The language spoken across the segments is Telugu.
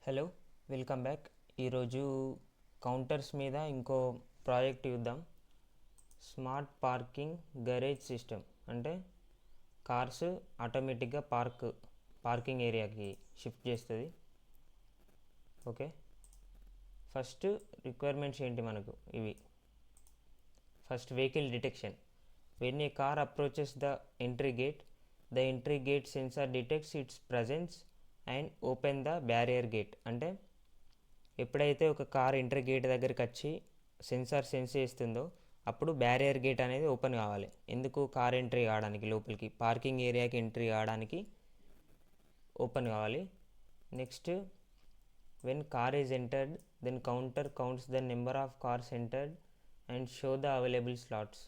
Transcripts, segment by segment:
Hello, welcome back. ఈరోజు కౌంటర్స్ మీద ఇంకో ప్రాజెక్ట్ చూద్దాం. స్మార్ట్ పార్కింగ్ గరేజ్ సిస్టమ్ అంటే కార్స్ ఆటోమేటిక్గా పార్కింగ్ ఏరియాకి షిఫ్ట్ చేస్తుంది. ఓకే, ఫస్ట్ రిక్వైర్మెంట్స్ ఏంటి మనకు ఇవి. First, vehicle detection. When a car approaches the entry gate sensor detects its presence and open the barrier gate. అంటే ఎప్పుడైతే ఒక కార్ ఎంట్రీ గేట్ దగ్గరికి వచ్చి సెన్సార్ సెన్స్ చేస్తుందో అప్పుడు బ్యారియర్ గేట్ అనేది ఓపెన్ కావాలి. ఎందుకు? కార్ ఎంట్రీ కావడానికి, లోపలికి పార్కింగ్ ఏరియాకి ఎంట్రీ కావడానికి ఓపెన్ కావాలి. Next, when car is entered then counter counts the number of cars entered and show the available slots.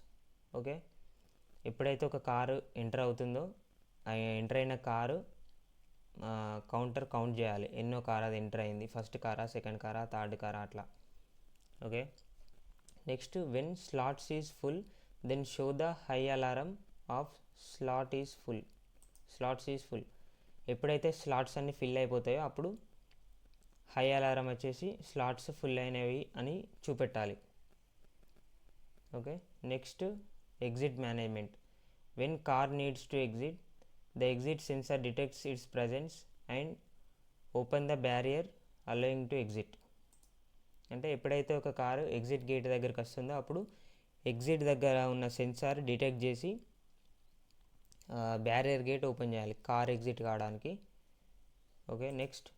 Okay, ఎప్పుడైతే ఒక కారు ఎంటర్ అవుతుందో ఎంటర్ అయిన కారు కౌంటర్ కౌంట్ చేయాలి, ఎన్నో కార్ అది ఎంటర్ అయింది, ఫస్ట్ కారా, సెకండ్ కారా, థర్డ్ కారా, అట్లా. Okay, next, when slots is full then show the high alarm of slots is full. ఎప్పుడైతే స్లాట్స్ అన్నీ ఫిల్ అయిపోతాయో అప్పుడు హై అలారం వచ్చేసి స్లాట్స్ ఫుల్ అయినవి అని చూపెట్టాలి. Okay, next, exit management. When car needs to exit the exit sensor detects its presence and open the barrier allowing to exit. అంటే ఎప్పుడైతే ఒక కారు ఎగ్జిట్ గేట్ దగ్గరికి వస్తుందో అప్పుడు ఎగ్జిట్ దగ్గర ఉన్న సెన్సార్ డిటెక్ట్ చేసి బ్యారియర్ గేట్ ఓపెన్ చేయాలి కార్ ఎగ్జిట్ కావడానికి. Okay, next,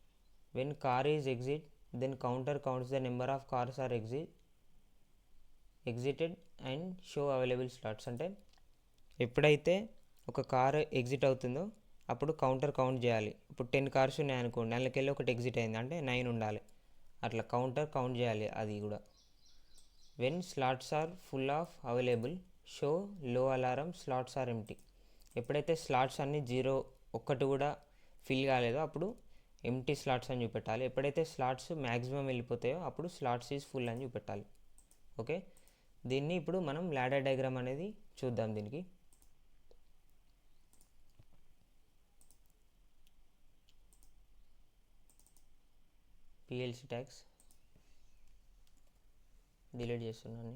when car is exit then counter counts the number of cars are exited and show available slots. అంటే ఎప్పుడైతే ఒక కారు ఎగ్జిట్ అవుతుందో అప్పుడు కౌంటర్ కౌంట్ చేయాలి. ఇప్పుడు 10 కార్స్ ఉన్నాయనుకోండి, అందులోకెళ్ళి ఒకటి ఎగ్జిట్ అయింది అంటే 9 ఉండాలి. అట్లా కౌంటర్ కౌంట్ చేయాలి అది కూడా. When slots are full of available show low alarm slots are empty. ఎప్పుడైతే స్లాట్స్ అన్నీ 0 ఒక్కటి కూడా ఫిల్ కాలేదో అప్పుడు ఎంటీ స్లాట్స్ అని చూపెట్టాలి. ఎప్పుడైతే స్లాట్స్ మ్యాక్సిమం వెళ్ళిపోతాయో అప్పుడు స్లాట్స్ ఈజ్ ఫుల్ అని చూపెట్టాలి. ఓకే, దీన్ని ఇప్పుడు మనం లాడర్ డయాగ్రామ్ అనేది చూద్దాం. దీనికి పిఎల్సి ట్యాగ్స్ డిలీట్ చేస్తున్నాను.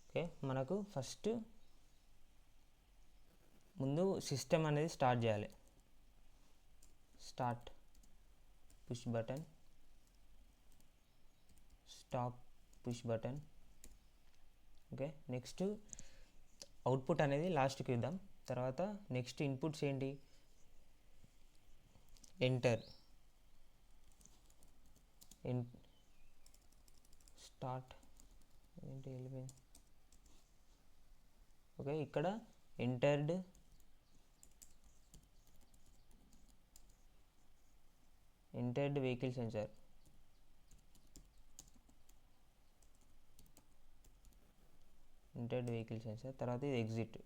ఓకే, మనకు ఫస్ట్ ముందు సిస్టమ్ అనేది స్టార్ట్ చేయాలి. Start, push button, stop, push button. Okay, next output అనేది లాస్ట్కి ఇద్దాం. తర్వాత నెక్స్ట్ ఇన్పుట్స్ ఏంటి? ఎంటర్, స్టార్ట్ ఏంటి వెళ్ళిపోయింది. ఓకే, ఇక్కడ ఎంటర్డ్ వెహికల్ సెన్సార్, తర్వాత ఇది ఎగ్జిట్.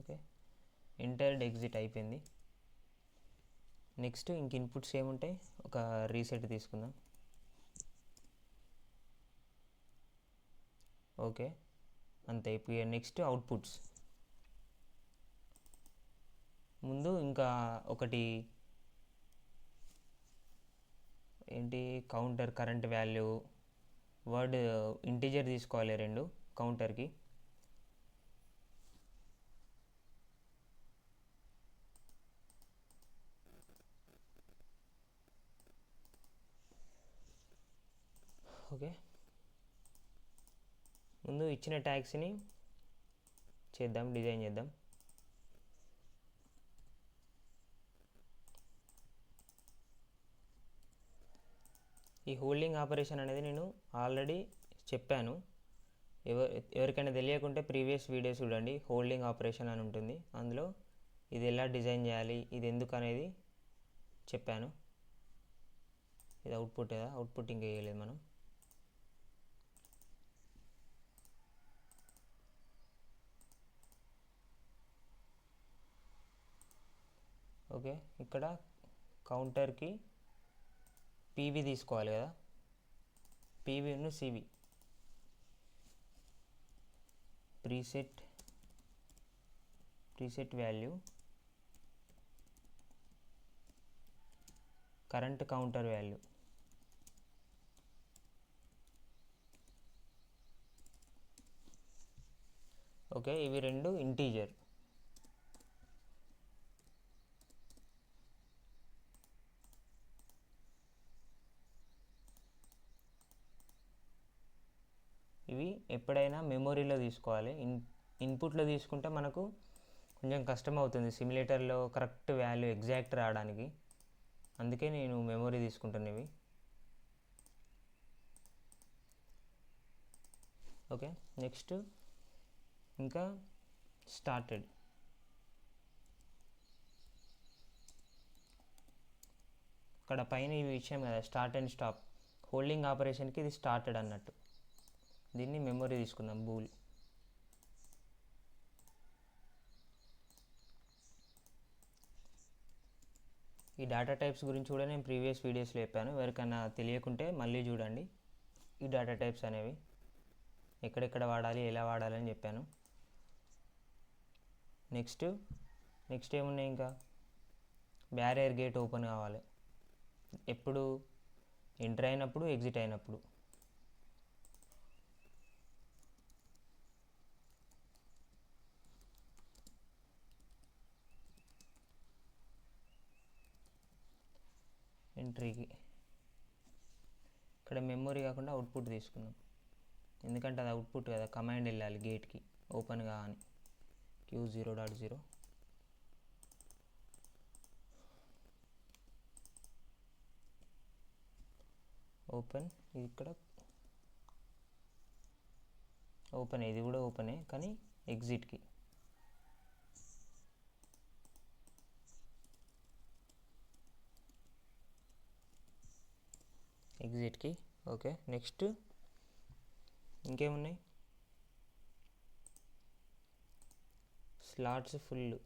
ఓకే, ఎంటర్డ్ ఎగ్జిట్ అయిపోయింది. నెక్స్ట్ ఇంక ఇన్పుట్స్ ఏముంటాయి? ఒక రీసెట్ తీసుకుందాం. ఓకే, అంతే. ఇప్పుడు నెక్స్ట్ అవుట్పుట్స్. ముందు ఇంకా ఒకటి ఏంటి? Counter current value, word integer తీసుకోవాలి 2 కౌంటర్కి. ఓకే, ముందు ఇచ్చిన ట్యాగ్స్ని చేద్దాం, డిజైన్ చేద్దాం. ఈ హోల్డింగ్ ఆపరేషన్ అనేది నేను ఆల్రెడీ చెప్పాను. ఎవరికైనా తెలియకుంటే ప్రీవియస్ వీడియోస్ చూడండి. హోల్డింగ్ ఆపరేషన్ అని ఉంటుంది, అందులో ఇది ఎలా డిజైన్ చేయాలి, ఇది ఎందుకు అనేది చెప్పాను. ఇది అవుట్పుట్ కదా, అవుట్పుట్ ఇంకా వేయలేదు మనం. ఓకే, ఇక్కడ కౌంటర్కి పీవీ తీసుకోవాలి కదా, పీవీను CV. Preset value current counter value. Okay, ఇవి రెండు ఇంటీజర్. ఇవి ఎప్పుడైనా మెమొరీలో తీసుకోవాలి. ఇన్పుట్లో తీసుకుంటే మనకు కొంచెం కష్టం అవుతుంది సిమ్యులేటర్లో కరెక్ట్ వాల్యూ ఎగ్జాక్ట్ రావడానికి. అందుకే నేను మెమొరీ తీసుకుంటాను ఇవి. ఓకే, నెక్స్ట్ ఇంకా స్టార్టెడ్. ఇక్కడ పైన ఈ విషయం కదా, స్టార్ట్ అండ్ స్టాప్. హోల్డింగ్ ఆపరేషన్కి ఇది స్టార్టెడ్ అన్నట్టు. దీన్ని మెమొరీ తీసుకుందాం, బూల్. ఈ డేటా టైప్స్ గురించి కూడా నేను ప్రీవియస్ వీడియోస్లో చెప్పాను. ఎవరికైనా తెలియకుంటే మళ్ళీ చూడండి. ఈ డేటా టైప్స్ అనేవి ఎక్కడెక్కడ వాడాలి, ఎలా వాడాలి అని చెప్పాను. నెక్స్ట్ ఏమున్నాయి ఇంకా, బ్యారియర్ గేట్ ఓపెన్ కావాలి. ఎప్పుడు? ఎంటర్ అయినప్పుడు, ఎగ్జిట్ అయినప్పుడు. ఎంట్రీకి ఇక్కడ మెమొరీ కాకుండా అవుట్పుట్ తీసుకుందాం, ఎందుకంటే అది అవుట్పుట్ కదా. కమాండ్ వెళ్ళాలి గేట్కి ఓపెన్గా అని. Q0.0 open. ఇది ఇక్కడ ఓపెన్, ఇది కూడా ఓపెనే కానీ ఎగ్జిట్కి. ఓకే, నెక్స్ట్ ఇంకేమున్నాయి? Slots full.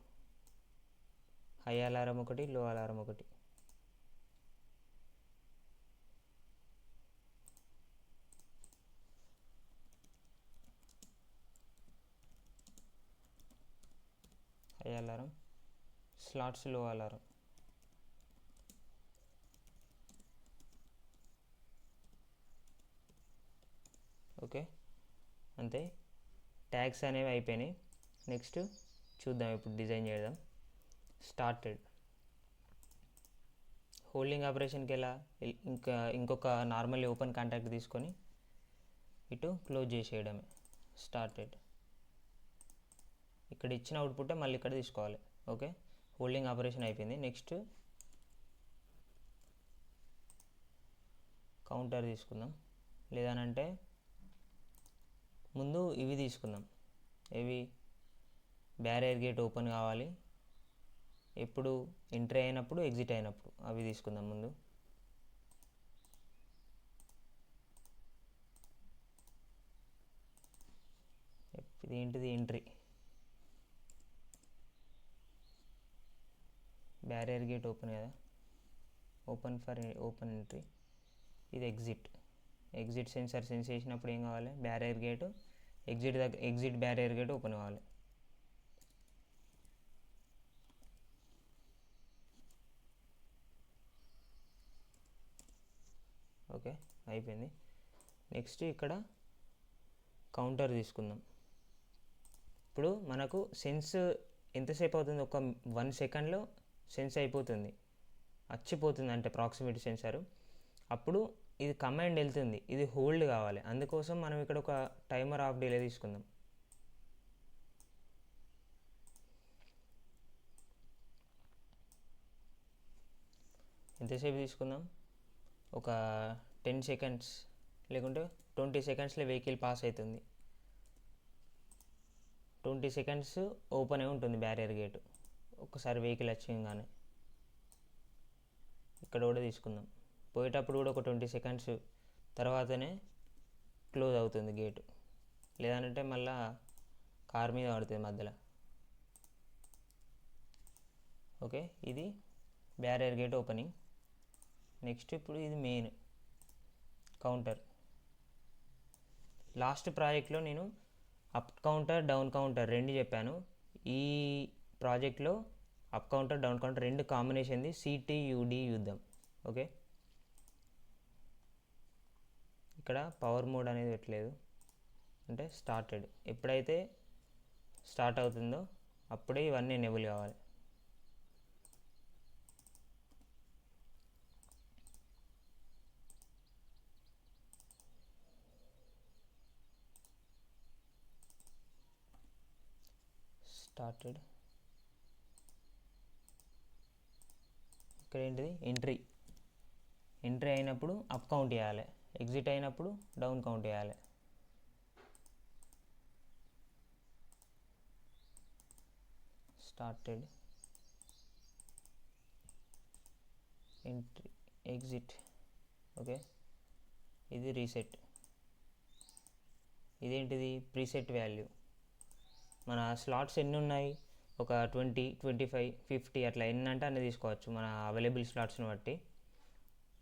హై అలారం ఒకటి, లో అలారం ఒకటి. హై అలారం, స్లాట్స్ లో అలారం. ఓకే, అంతే. ట్యాగ్స్ అనేవి అయిపోయినాయి. నెక్స్ట్ చూద్దాం, ఇప్పుడు డిజైన్ చేద్దాం. స్టార్టెడ్. హోల్డింగ్ ఆపరేషన్కి ఎలా, ఇంకొక నార్మల్ ఓపెన్ కాంటాక్ట్ తీసుకొని ఇటు క్లోజ్ చేసేయడమే. స్టార్టెడ్. ఇక్కడ ఇచ్చిన అవుట్పుట్ మళ్ళీ ఇక్కడ తీసుకోవాలి. ఓకే, హోల్డింగ్ ఆపరేషన్ అయిపోయింది. నెక్స్ట్ కౌంటర్ తీసుకుందాం, లేదనంటే ముందు ఇవి తీసుకుందాం. ఇవి బ్యారియర్ గేట్ ఓపెన్ కావాలి, ఎప్పుడు? ఎంట్రీ అయినప్పుడు, ఎగ్జిట్ అయినప్పుడు. అవి తీసుకుందాం ముందు. ఇది ఏంటిది? ఎంట్రీ. బ్యారియర్ గేట్ ఓపెన్ కదా, ఓపెన్ ఎంట్రీ. ఇది ఎగ్జిట్ సెన్సార్ సెన్స్ చేసినప్పుడు ఏం కావాలి? Barrier gate exit barrier gate open కావాలి. ఓకే, అయిపోయింది. నెక్స్ట్ ఇక్కడ కౌంటర్ తీసుకుందాం. ఇప్పుడు మనకు సెన్స్ ఎంతసేపు అవుతుంది? ఒక 1 సెకండ్లో సెన్స్ అయిపోతుంది, వచ్చిపోతుంది అంటే ప్రాక్సిమిటీ సెన్సారు. అప్పుడు ఇది కమాండ్ వెళ్తుంది, ఇది హోల్డ్ కావాలి. అందుకోసం మనం ఇక్కడ ఒక టైమర్ ఆఫ్ డిలే తీసుకుందాం. ఎంతసేపు తీసుకుందాం? ఒక 10 సెకండ్స్ లేకుంటే 20 సెకండ్స్లో వెహికల్ పాస్ అవుతుంది. 20 సెకండ్స్ ఓపెన్ అయి ఉంటుంది బ్యారియర్ గేటు. ఒకసారి వెహికల్ వచ్చింగానే ఇక్కడ కూడా తీసుకుందాం. పోయేటప్పుడు కూడా ఒక 20 సెకండ్స్ తర్వాతనే క్లోజ్ అవుతుంది గేటు, లేదంటే మళ్ళా కార్ మీద పడుతుంది మధ్యలో. ఓకే, ఇది బ్యారియర్ గేట్ ఓపెనింగ్. నెక్స్ట్ ఇప్పుడు ఇది మెయిన్ కౌంటర్. లాస్ట్ ప్రాజెక్ట్లో నేను అప్ కౌంటర్ డౌన్ కౌంటర్ రెండు చెప్పాను. ఈ ప్రాజెక్ట్లో అప్ కౌంటర్ డౌన్ కౌంటర్ రెండు కాంబినేషన్ది సిటీయుడి చూద్దాం. ఓకే, ఇక్కడ పవర్ మోడ్ అనేది పెట్టలేదు, అంటే స్టార్టెడ్. ఎప్పుడైతే స్టార్ట్ అవుతుందో అప్పుడే ఇవన్నీ ఎనేబుల్ కావాలి. స్టార్టెడ్. ఇక్కడ ఏంటిది ఎంట్రీ అయినప్పుడు అప్ కౌంట్ చేయాలి, ఎగ్జిట్ అయినప్పుడు డౌన్ కౌంట్ చేయాలి. Started, entry, exit. ఓకే, ఇది రీసెట్. ఇదేంటిది ప్రీసెట్ వాల్యూ. మన స్లాట్స్ ఎన్ని ఉన్నాయి, ఒక 20, 25, 50 అట్లా ఎన్ని అంటే అన్ని తీసుకోవచ్చు మన అవైలబుల్ స్లాట్స్ని బట్టి.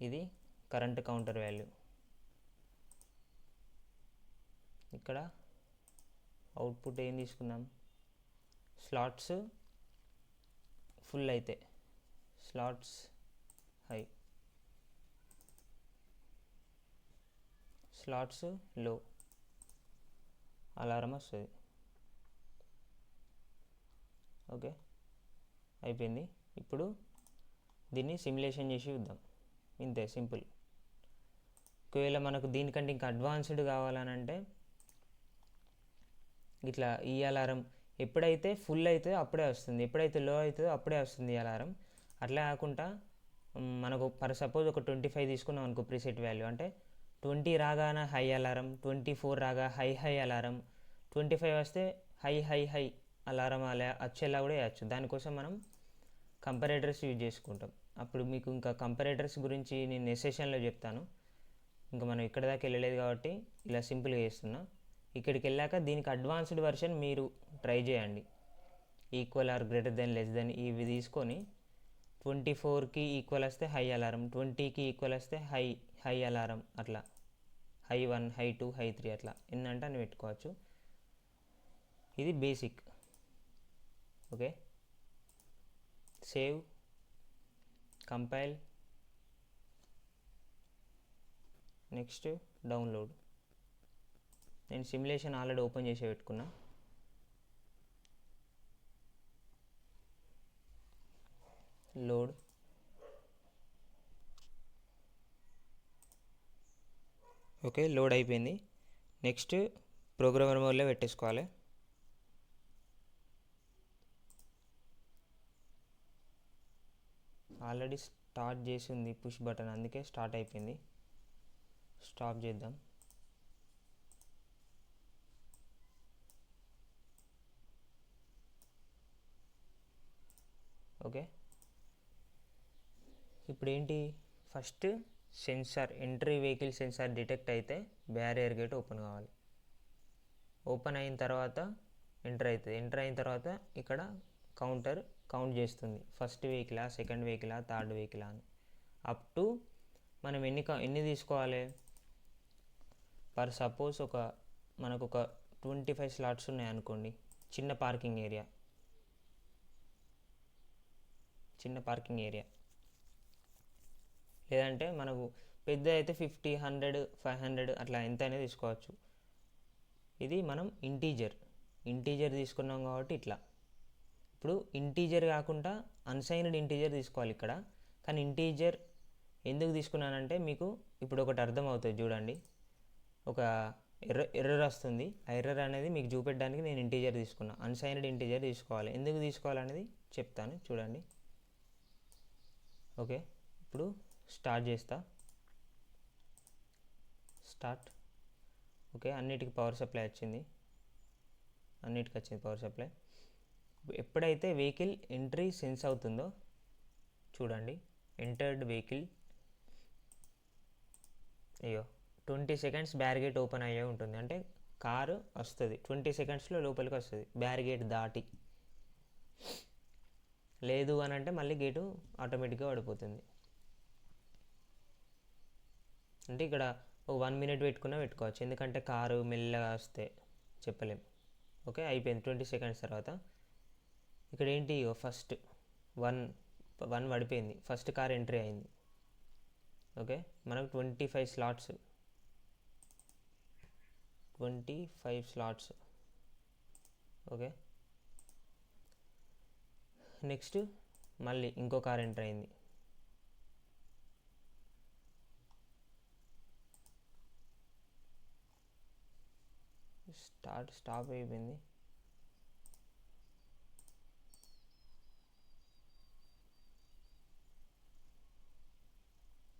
ఇది కరెంట్ కౌంటర్ వాల్యూ. ఇక్కడ అవుట్పుట్ ఏం తీసుకుందాం, స్లాట్స్ ఫుల్ అయితే స్లాట్స్ హై, స్లాట్స్ లో అలారం వస్తుంది. ఓకే, అయిపోయింది. ఇప్పుడు దీన్ని సిమ్యులేషన్ చేసి చూద్దాం. ఇంతే, సింపుల్. ఒకవేళ మనకు దీనికంటే ఇంకా అడ్వాన్స్డ్ కావాలనంటే ఇట్లా ఈ అలారం ఎప్పుడైతే ఫుల్ అవుతుందో అప్పుడే వస్తుంది, ఎప్పుడైతే లో అవుతుందో అప్పుడే వస్తుంది ఈ అలారం. అట్లా కాకుండా మనకు సపోజ్ ఒక 25 తీసుకున్నాం అనుకో ప్రీసెట్ వాల్యూ, అంటే 20 రాగానే హై అలారం, 24 రాగా హై అలారం, 25 వస్తే హై అలారం వచ్చేలా కూడా వేయచ్చు. దానికోసం మనం కంపారేటర్స్ యూజ్ చేసుకుంటాం. అప్పుడు మీకు ఇంకా కంపారేటర్స్ గురించి నేను నెక్స్ట్ సెషన్లో చెప్తాను. ఇంకా మనం ఇక్కడ దాకా వెళ్ళలేదు కాబట్టి ఇలా సింపుల్గా చేస్తున్నా. ఇక్కడికి వెళ్ళాక దీనికి అడ్వాన్స్డ్ వర్షన్ మీరు ట్రై చేయండి. Equal or greater than less than ఇవి తీసుకొని 24కి ఈక్వల్ వస్తే హై అలారం, 20కి ఈక్వల్ వస్తే హై అలారం, అట్లా హై 1, హై 2, హై 3 అట్లా ఎన్నంటే అని పెట్టుకోవచ్చు. ఇది basic. Okay, save, compile, next download. నేను సిమ్యులేషన్ ఆల్రెడీ ఓపెన్ చేసి పెట్టుకున్నా. లోడ్. ఓకే, లోడ్ అయిపోయింది. నెక్స్ట్ ప్రోగ్రామర్ మోడ్లో పెట్టేసుకోవాలి. ఆల్రెడీ స్టార్ట్ చేసి ఉంది పుష్ బటన్, అందుకే స్టార్ట్ అయిపోయింది. స్టాప్ చేద్దాం. ఓకే, ఇప్పుడు ఏంటి, first sensor entry vehicle sensor detect అయితే బ్యారియర్ గేట్ ఓపెన్ కావాలి. ఓపెన్ అయిన తర్వాత ఎంటర్ అవుతుంది. ఎంటర్ అయిన తర్వాత ఇక్కడ కౌంటర్ కౌంట్ చేస్తుంది, ఫస్ట్ వెహికలా, సెకండ్ వెహికలా, థర్డ్ వెహికలా అని. అప్ టు మనం ఎన్ని తీసుకోవాలి. పర్ సపోజ్ మనకు ఒక 25 స్లాట్స్ ఉన్నాయి అనుకోండి. చిన్న పార్కింగ్ ఏరియా, లేదంటే మనకు పెద్ద అయితే 50, 100, 500 అట్లా ఎంతైనా తీసుకోవచ్చు. ఇది మనం ఇంటీజర్ తీసుకున్నాం కాబట్టి ఇట్లా. ఇప్పుడు ఇంటీజర్ కాకుండా అన్సైన్డ్ ఇంటీజర్ తీసుకోవాలి ఇక్కడ. కానీ ఇంటీజర్ ఎందుకు తీసుకున్నానంటే మీకు ఇప్పుడు ఒకటి అర్థమవుతుంది చూడండి. ఒక ఎర్రర్ వస్తుంది, ఆ ఎర్రర్ అనేది మీకు చూపెట్టడానికి నేను ఇంటీజర్ తీసుకున్నా. అన్సైన్డ్ ఇంటీజర్ తీసుకోవాలి. ఎందుకు తీసుకోవాలనేది చెప్తాను చూడండి. ఓకే, ఇప్పుడు స్టార్ట్ చేస్తా. స్టార్ట్. ఓకే, అన్నిటికీ పవర్ సప్లై వచ్చింది, పవర్ సప్లై. ఎప్పుడైతే వెహికల్ ఎంట్రీ సెన్స్ అవుతుందో చూడండి, ఎంటర్డ్ వెహికల్, అయ్యో 20 సెకండ్స్ బ్యారిగేట్ ఓపెన్ అయ్యే ఉంటుంది. అంటే కారు వస్తుంది 20 సెకండ్స్లో లోపలికి వస్తుంది, బ్యారిగేట్ దాటి. లేదు అని అంటే మళ్ళీ గేటు ఆటోమేటిక్గా పడిపోతుంది. అంటే ఇక్కడ ఒక 1 మినిట్ పెట్టుకోవచ్చు, ఎందుకంటే కారు మెల్లగా వస్తే చెప్పలేం. ఓకే, అయిపోయింది 20 సెకండ్స్ తర్వాత. ఇక్కడ ఏంటి, ఫస్ట్ వన్ పడిపోయింది, ఫస్ట్ కార్ ఎంట్రీ అయింది. ఓకే, మనకు 25 స్లాట్స్. ఓకే, నెక్స్ట్ మళ్ళీ ఇంకో కార్ ఎంటర్ అయింది. స్టాప్ అయిపోయింది.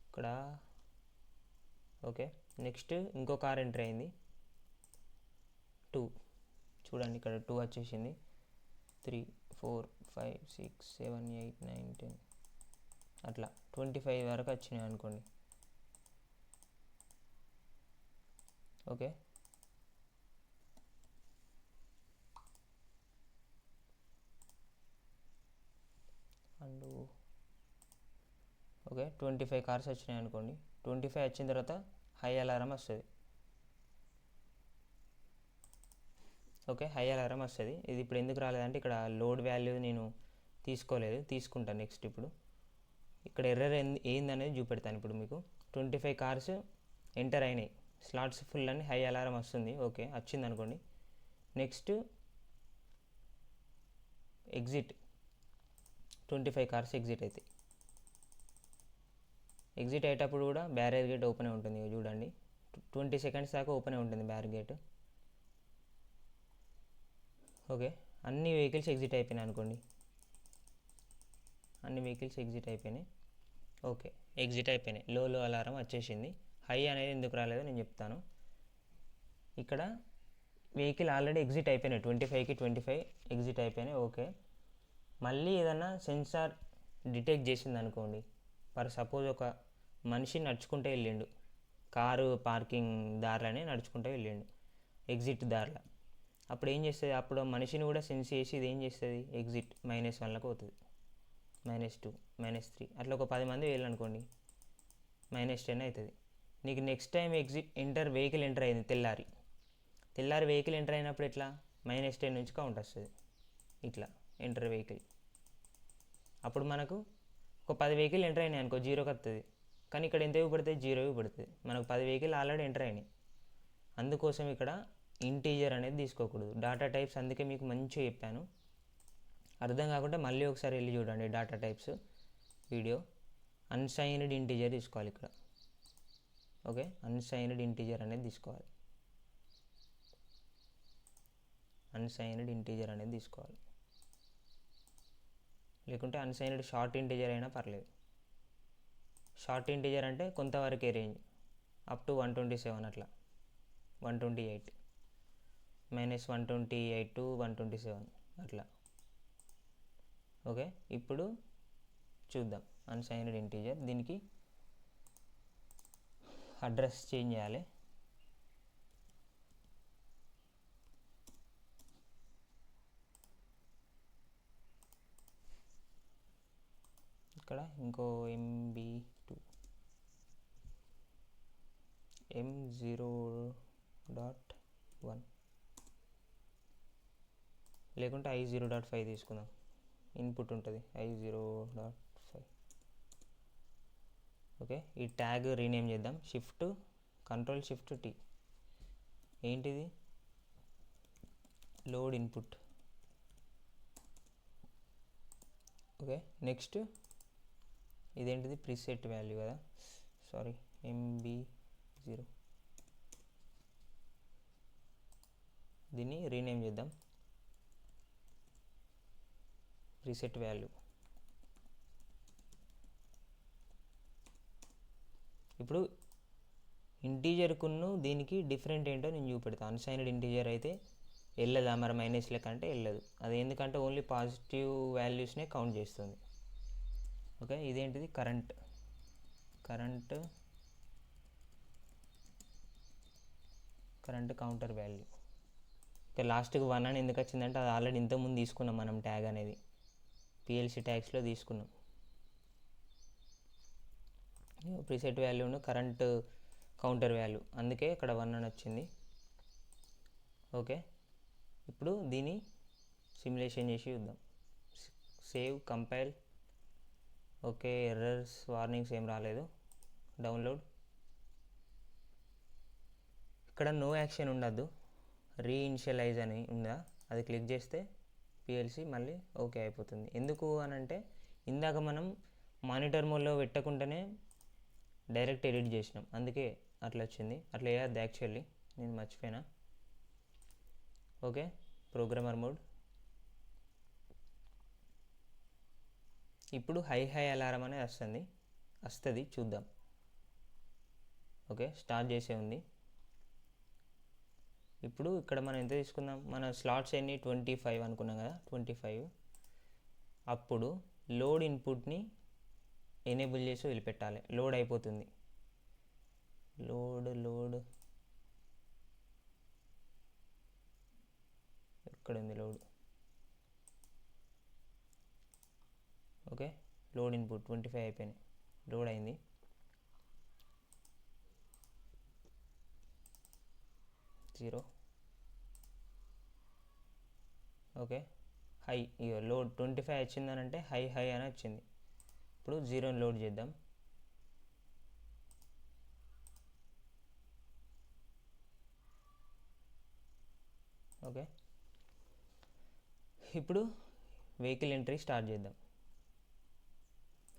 ఇక్కడ ఓకే, నెక్స్ట్ ఇంకో కార్ ఎంటర్ అయింది 2. చూడండి ఇక్కడ 2 వచ్చేసింది. 3, 4, 5, 6, 7, 8, 9, 10 అట్లా 25 వరకు వచ్చినాయి అనుకోండి. ఓకే, అండ్ ఓకే 25 కార్స్ వచ్చినాయి అనుకోండి. 25 వచ్చిన తర్వాత హై అలారం వస్తుంది. ఓకే, హై అలారం వస్తుంది. ఇది ఇప్పుడు ఎందుకు రాలేదంటే ఇక్కడ లోడ్ వాల్యూ నేను తీసుకోలేదు, తీసుకుంటాను నెక్స్ట్. ఇప్పుడు ఇక్కడ ఎర్రర్ ఏందనేది చూపెడతాను ఇప్పుడు మీకు. 25 కార్స్ ఎంటర్ అయినాయి, స్లాట్స్ ఫుల్ అని హై అలారం వస్తుంది. ఓకే, వచ్చింది అనుకోండి. నెక్స్ట్ ఎగ్జిట్, 25 కార్స్ ఎగ్జిట్ అవుతాయి. ఎగ్జిట్ అయ్యేటప్పుడు కూడా బ్యారియర్ గేట్ ఓపెన్ ఉంటుంది చూడండి. 20 సెకండ్స్ దాకా ఓపెన్ ఉంటుంది బ్యారియర్ గేట్. ఓకే, అన్ని వెహికల్స్ ఎగ్జిట్ అయిపోయినాయి అనుకోండి. అన్ని వెహికల్స్ ఎగ్జిట్ అయిపోయినాయి. ఓకే, ఎగ్జిట్ అయిపోయినాయి. లో అలారం వచ్చేసింది. హై అనేది ఎందుకు రాలేదో నేను చెప్తాను. ఇక్కడ వెహికల్ ఆల్రెడీ ఎగ్జిట్ అయిపోయినాయి, 25కి 25 ఎగ్జిట్ అయిపోయినాయి. ఓకే, మళ్ళీ ఏదన్నా సెన్సార్ డిటెక్ట్ చేసింది అనుకోండి. ఫర్ సపోజ్ ఒక మనిషి నడుచుకుంటూ వెళ్ళిండు, కారు పార్కింగ్ దారిలోనే నడుచుకుంటూ వెళ్ళిండు ఎగ్జిట్ దారిలో. అప్పుడు ఏం చేస్తుంది, అప్పుడు మనిషిని కూడా సెన్స్ చేసి ఇది ఏం చేస్తుంది, ఎగ్జిట్ -1లకు పోతుంది, -2, -3 అట్లా ఒక 10 మంది వెళ్ళనుకోండి, -10 అవుతుంది. నీకు నెక్స్ట్ టైం వెహికల్ ఎంటర్ అయింది తెల్లారి వెహికల్ ఎంటర్ అయినప్పుడు ఎట్లా -10 నుంచి కౌంట్ వస్తుంది. ఇట్లా ఎంటర్ వెహికల్ అప్పుడు మనకు ఒక 10 వెహికల్ ఎంటర్ అయినాయి అనుకో, 0కి వస్తుంది. కానీ ఇక్కడ ఎంత ఇవ్వబడుతుంది, 0 ఇవ్వబడుతుంది. మనకు 10 వెహికల్ ఆల్రెడీ ఎంటర్ అయినాయి. అందుకోసం ఇక్కడ ఇంటీజర్ అనేది తీసుకోకూడదు. డాటా టైప్స్ అందుకే మీకు మంచిగా చెప్పాను. అర్థం కాకుండా మళ్ళీ ఒకసారి వెళ్ళి చూడండి data types video. Unsigned integer తీసుకోవాలి ఇక్కడ. ఓకే, అన్సైన్డ్ ఇంటీజర్ అనేది తీసుకోవాలి. లేకుంటే అన్సైన్డ్ షార్ట్ ఇంటీజర్ అయినా పర్లేదు. షార్ట్ ఇంటీజర్ అంటే కొంతవరకే రేంజ్, అప్ టు 127 అట్లా, 128 -128 to 127 అట్లా. ఓకే, ఇప్పుడు చూద్దాం అన్సైన్డ్ ఇంటీజర్. దీనికి అడ్రస్ చేంజ్ చేయాలి. ఇక్కడ ఇంకో MB2 M0.1 లేకుంటే I0.5 తీసుకుందాం. ఇన్పుట్ ఉంటుంది I0.5. ఓకే, ఈ ట్యాగ్ రీనేమ్ చేద్దాం. Ctrl+Shift+T. ఏంటిది, లోడ్ ఇన్పుట్. ఓకే, నెక్స్ట్ ఇదేంటిది, ప్రీసెట్ వాల్యూ కదా, సారీ MB0. దీన్ని రీనేమ్ చేద్దాం, ప్రీసెట్ వాల్యూ. ఇప్పుడు ఇంటీజర్కును దీనికి డిఫరెంట్ ఏంటో నేను చూపెడతాను. అన్సైన్డ్ ఇంటీజర్ అయితే వెళ్ళదా మరి మైనస్ లెక్క అంటే వెళ్ళదు. అది ఎందుకంటే ఓన్లీ పాజిటివ్ వాల్యూస్నే కౌంట్ చేస్తుంది. ఓకే, ఇదేంటిది, కరెంట్ కౌంటర్ వాల్యూ. ఓకే, లాస్ట్కి 1 అని ఎందుకు వచ్చిందంటే అది ఆల్రెడీ ఇంతకుముందు తీసుకున్నాం మనం, ట్యాగ్ అనేది PLC ట్యాగ్స్లో తీసుకున్నాం. ప్రీసెట్ వాల్యూను కరెంట్ కౌంటర్ వాల్యూ, అందుకే ఇక్కడ 1 అని వచ్చింది. ఓకే, ఇప్పుడు దీన్ని సిమ్యులేషన్ చేసి చూద్దాం. Save, compile. Okay, errors, warnings ఏం రాలేదు. డౌన్లోడ్. ఇక్కడ నో యాక్షన్ ఉండద్దు, రీఇనిషియలైజ్ అని ఉందా, అది క్లిక్ చేస్తే పిఎల్సి మళ్ళీ ఓకే అయిపోతుంది. ఎందుకు అని అంటే ఇందాక మనం మానిటర్ మోడ్లో పెట్టకుండానే డైరెక్ట్ ఎడిట్ చేసినాం, అందుకే అట్లా వచ్చింది. అట్లా వేయద్దు యాక్చువల్లీ, నేను మర్చిపోయినా. Okay, programmer mode. ఇప్పుడు హై అలారం అనేది వస్తుంది, చూద్దాం. ఓకే, స్టార్ట్ చేసే ఉంది. ఇప్పుడు ఇక్కడ మనం ఎంత తీసుకుందాం, మన స్లాట్స్ ఎన్ని 25 అనుకున్నాం కదా, 25. అప్పుడు లోడ్ ఇన్పుట్ని ఎనేబుల్ చేసి వదిలిపెట్టాలి. లోడ్ అయిపోతుంది. లోడ్ ఎక్కడుంది లోడ్? ఓకే, లోడ్ ఇన్పుట్ 25 అయిపోయినాయి, లోడ్ అయింది. జీరో. Okay, high. ఇక లోడ్ 25 వచ్చిందని అంటే హై అని వచ్చింది. ఇప్పుడు 0ని లోడ్ చేద్దాం. ఓకే, ఇప్పుడు వెహికల్ ఎంట్రీ స్టార్ట్ చేద్దాం.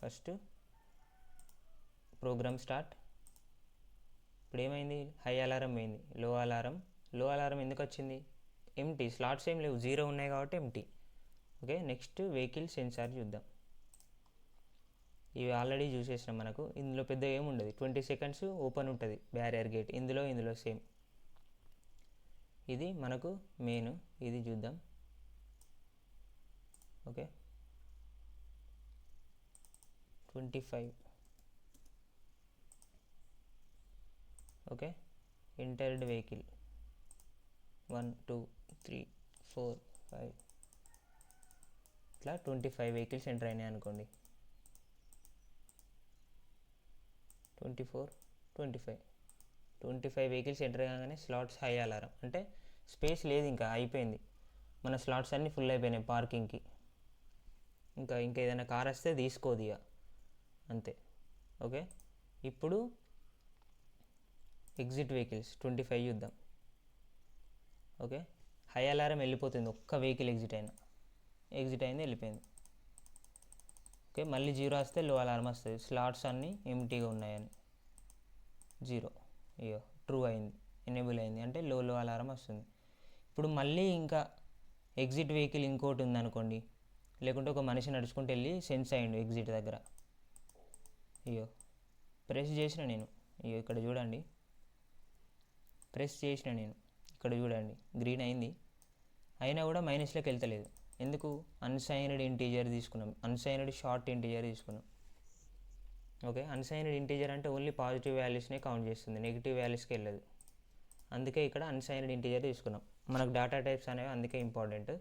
First program start. ఇప్పుడు ఏమైంది, హై అలారం పోయింది, లో అలారం ఎందుకు వచ్చింది? ఎంటీ, స్లాట్స్ ఏం లేవు, 0 ఉన్నాయి కాబట్టి empty. Okay, next vehicle sensor చూద్దాం. ఇవి ఆల్రెడీ చూసేసినాం. మనకు ఇందులో పెద్ద ఏముండదు, 20 సెకండ్స్ ఓపెన్ ఉంటుంది బ్యారియర్ గేట్. ఇందులో సేమ్. ఇది మనకు మెయిన్, ఇది చూద్దాం. ఓకే, 25. ఓకే, ఎంటర్డ్ వెహికల్ 1 2 3 4 5, ఇట్లా 25 వెహికల్స్ ఎంటర్ అయినాయి అనుకోండి. 24 25 వెహికల్స్ ఎంటర్ కాగానే స్లాట్స్ హై అలారం, అంటే స్పేస్ లేదు, ఇంకా అయిపోయింది. మన స్లాట్స్ అన్నీ ఫుల్ అయిపోయినాయి పార్కింగ్కి. ఇంకా ఏదైనా కార్ వస్తే తీసుకోదు ఇక, అంతే. ఓకే, ఇప్పుడు ఎగ్జిట్ వెహికల్స్ 25 చూద్దాం. ఓకే, హై అలారం వెళ్ళిపోతుంది, ఒక్క వెహికల్ ఎగ్జిట్ అయింది, వెళ్ళిపోయింది. ఓకే, మళ్ళీ 0 వస్తే లో అలారం వస్తుంది, స్లాట్స్ అన్నీ ఎంటీగా ఉన్నాయని. 0, ఇయో ట్రూ అయింది, ఎనేబుల్ అయింది, అంటే లో అలారం వస్తుంది. ఇప్పుడు మళ్ళీ ఇంకా ఎగ్జిట్ వెహికల్ ఇంకోటి ఉందనుకోండి, లేకుంటే ఒక మనిషి నడుచుకుంటూ వెళ్ళి సెన్స్ అయ్యిండు ఎగ్జిట్ దగ్గర. అయ్యో ప్రెస్ చేసిన నేను, ఇక్కడ చూడండి, ప్రెస్ చేసిన నేను, ఇక్కడ చూడండి గ్రీన్ అయింది, అయినా కూడా మైనస్లోకి వెళ్తలేదు. ఎందుకు? అన్సైన్డ్ ఇంటీజర్ తీసుకున్నాం, అన్సైన్డ్ షార్ట్ ఇంటీజర్ తీసుకున్నాం. ఓకే, అన్సైన్డ్ ఇంటీజర్ అంటే ఓన్లీ పాజిటివ్ వాల్యూస్నే కౌంట్ చేస్తుంది, నెగిటివ్ వాల్యూస్కి వెళ్ళదు. అందుకే ఇక్కడ అన్సైన్డ్ ఇంటీజర్ తీసుకున్నాం. మనకు డేటా టైప్స్ అనేవి అందుకే ఇంపార్టెంట్,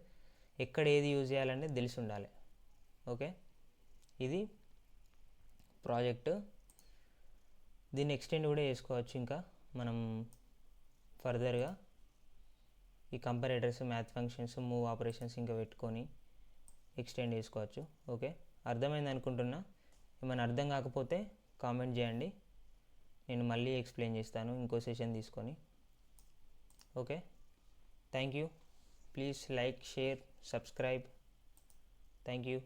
ఎక్కడ ఏది యూజ్ చేయాలనేది తెలిసి ఉండాలి. ఓకే, ఇది ప్రాజెక్టు. దీన్ని ఎక్స్టెండ్ కూడా చేసుకోవచ్చు, ఇంకా మనం ఫర్దర్గా ఈ కంపారేటర్స్, మ్యాథ్ ఫంక్షన్స్, మూవ్ ఆపరేషన్స్ ఇంకా పెట్టుకొని ఎక్స్టెండ్ చేసుకోవచ్చు. ఓకే, అర్థమైంది అనుకుంటున్నా. ఏమైనా అర్థం కాకపోతే కామెంట్ చేయండి, నేను మళ్ళీ ఎక్స్ప్లెయిన్ చేస్తాను ఇంకో సెషన్ తీసుకొని. Okay, thank you. Please like, share, subscribe. Thank you.